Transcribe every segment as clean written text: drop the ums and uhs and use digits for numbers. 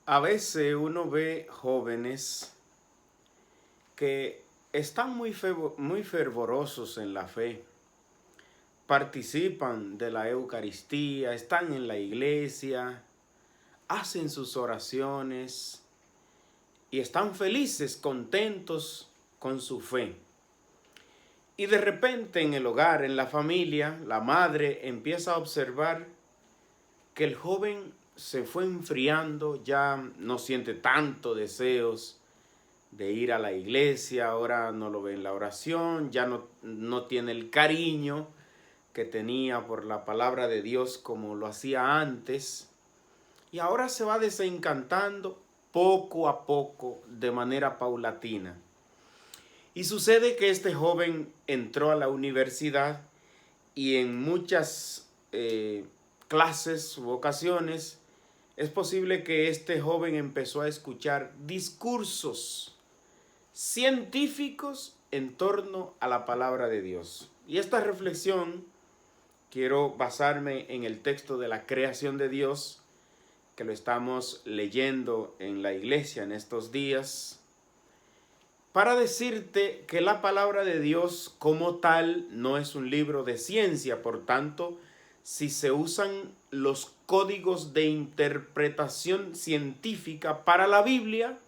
A veces uno ve jóvenes que están muy fervorosos en la fe, participan de la Eucaristía, están en la iglesia, hacen sus oraciones y están felices, contentos con su fe. Y de repente en el hogar, en la familia, la madre empieza a observar que el joven se fue enfriando, ya no siente tanto deseos de ir a la iglesia, ahora no lo ve en la oración, ya no tiene el cariño que tenía por la palabra de Dios como lo hacía antes, y ahora se va desencantando poco a poco, de manera paulatina. Y sucede que este joven entró a la universidad y en muchas clases u ocasiones es posible que este joven empezó a escuchar discursos científicos en torno a la palabra de Dios. Y esta reflexión quiero basarme en el texto de la creación de Dios, que lo estamos leyendo en la iglesia en estos días, para decirte que la palabra de Dios como tal no es un libro de ciencia. Por tanto, si se usan los códigos de interpretación científica para la Biblia,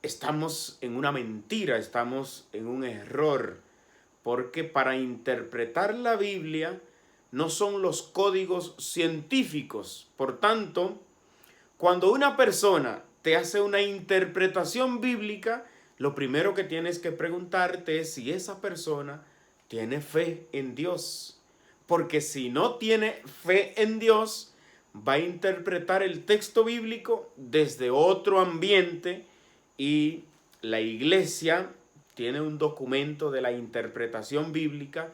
estamos en una mentira, estamos en un error, porque para interpretar la Biblia no son los códigos científicos. Por tanto, cuando una persona te hace una interpretación bíblica, lo primero que tienes que preguntarte es si esa persona tiene fe en Dios. Porque si no tiene fe en Dios, va a interpretar el texto bíblico desde otro ambiente, y la iglesia tiene un documento de la interpretación bíblica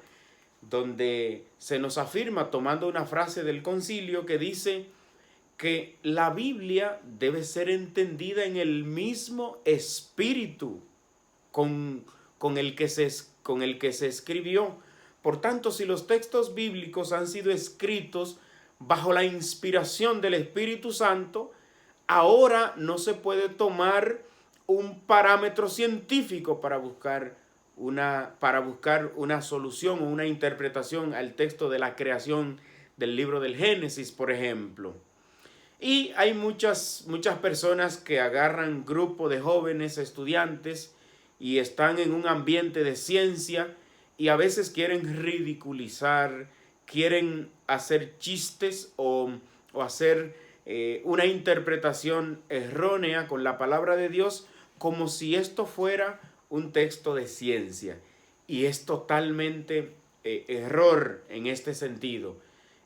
donde se nos afirma, tomando una frase del concilio, que dice que la Biblia debe ser entendida en el mismo espíritu con el que se escribió. Por tanto, si los textos bíblicos han sido escritos bajo la inspiración del Espíritu Santo, ahora no se puede tomar un parámetro científico para buscar una solución o una interpretación al texto de la creación del libro del Génesis, por ejemplo. Y hay muchas personas que agarran grupo de jóvenes estudiantes y están en un ambiente de ciencia y a veces quieren ridiculizar, quieren hacer chistes o hacer una interpretación errónea con la palabra de Dios, como si esto fuera un texto de ciencia. Y es totalmente error en este sentido.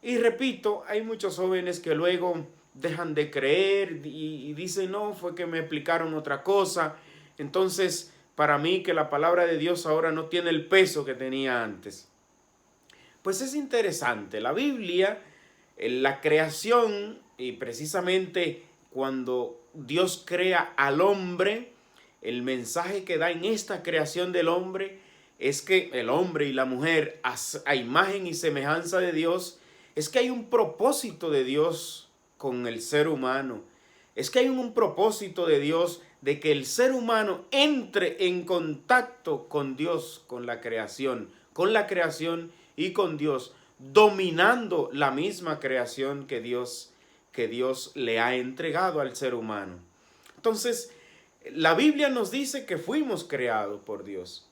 Y repito, hay muchos jóvenes que luego dejan de creer y dicen, no, fue que me explicaron otra cosa. Entonces, para mí que la palabra de Dios ahora no tiene el peso que tenía antes. Pues es interesante, la Biblia, en la creación, y precisamente cuando Dios crea al hombre, el mensaje que da en esta creación del hombre es que el hombre y la mujer, a imagen y semejanza de Dios, es que hay un propósito de Dios con el ser humano. Es que hay un propósito de Dios de que el ser humano entre en contacto con Dios, con la creación y con Dios, dominando la misma creación que Dios le ha entregado al ser humano. Entonces, la Biblia nos dice que fuimos creados por Dios.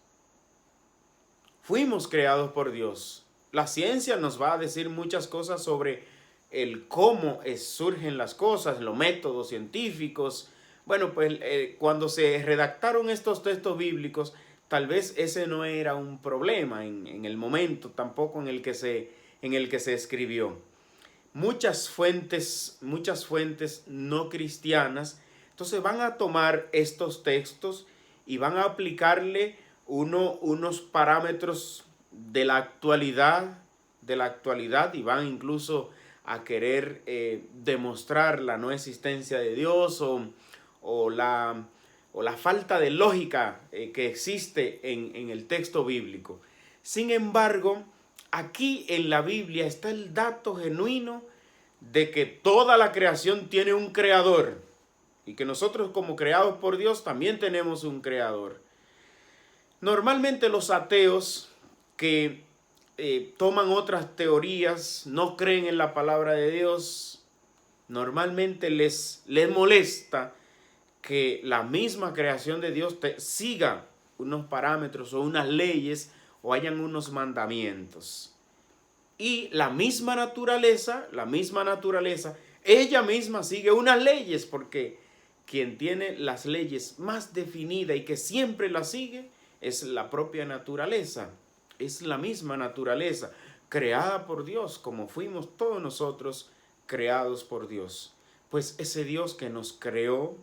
Fuimos creados por Dios. La ciencia nos va a decir muchas cosas sobre el cómo surgen las cosas, los métodos científicos. Bueno, pues cuando se redactaron estos textos bíblicos, tal vez ese no era un problema en el momento tampoco en el que se escribió. Muchas fuentes no cristianas, entonces van a tomar estos textos y van a aplicarle unos parámetros de la actualidad, y van incluso a querer demostrar la no existencia de Dios o la falta de lógica que existe en el texto bíblico. Sin embargo, aquí en la Biblia está el dato genuino de que toda la creación tiene un creador. y que nosotros como creados por Dios también tenemos un creador. Normalmente los ateos que toman otras teorías, no creen en la palabra de Dios, normalmente les molesta que la misma creación de Dios siga unos parámetros o unas leyes o hayan unos mandamientos. Y la misma naturaleza, ella misma sigue unas leyes, porque quien tiene las leyes más definidas y que siempre las sigue es la propia naturaleza. Es la misma naturaleza, creada por Dios, como fuimos todos nosotros creados por Dios. Pues ese Dios que nos creó,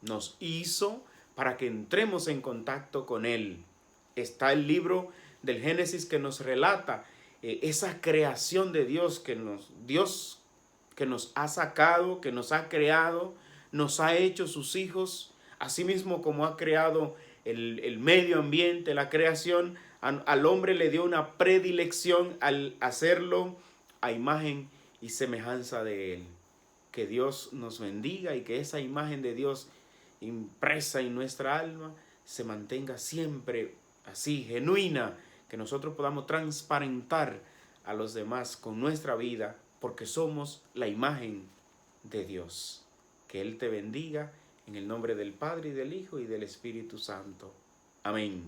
nos hizo para que entremos en contacto con Él. Está el libro del Génesis que nos relata esa creación de Dios que nos ha sacado, que nos ha creado, nos ha hecho sus hijos, asimismo como ha creado el medio ambiente, la creación, al hombre le dio una predilección al hacerlo a imagen y semejanza de Él. Que Dios nos bendiga y que esa imagen de Dios impresa en nuestra alma se mantenga siempre así, genuina, que nosotros podamos transparentar a los demás con nuestra vida, porque somos la imagen de Dios. Que Él te bendiga en el nombre del Padre y del Hijo y del Espíritu Santo. Amén.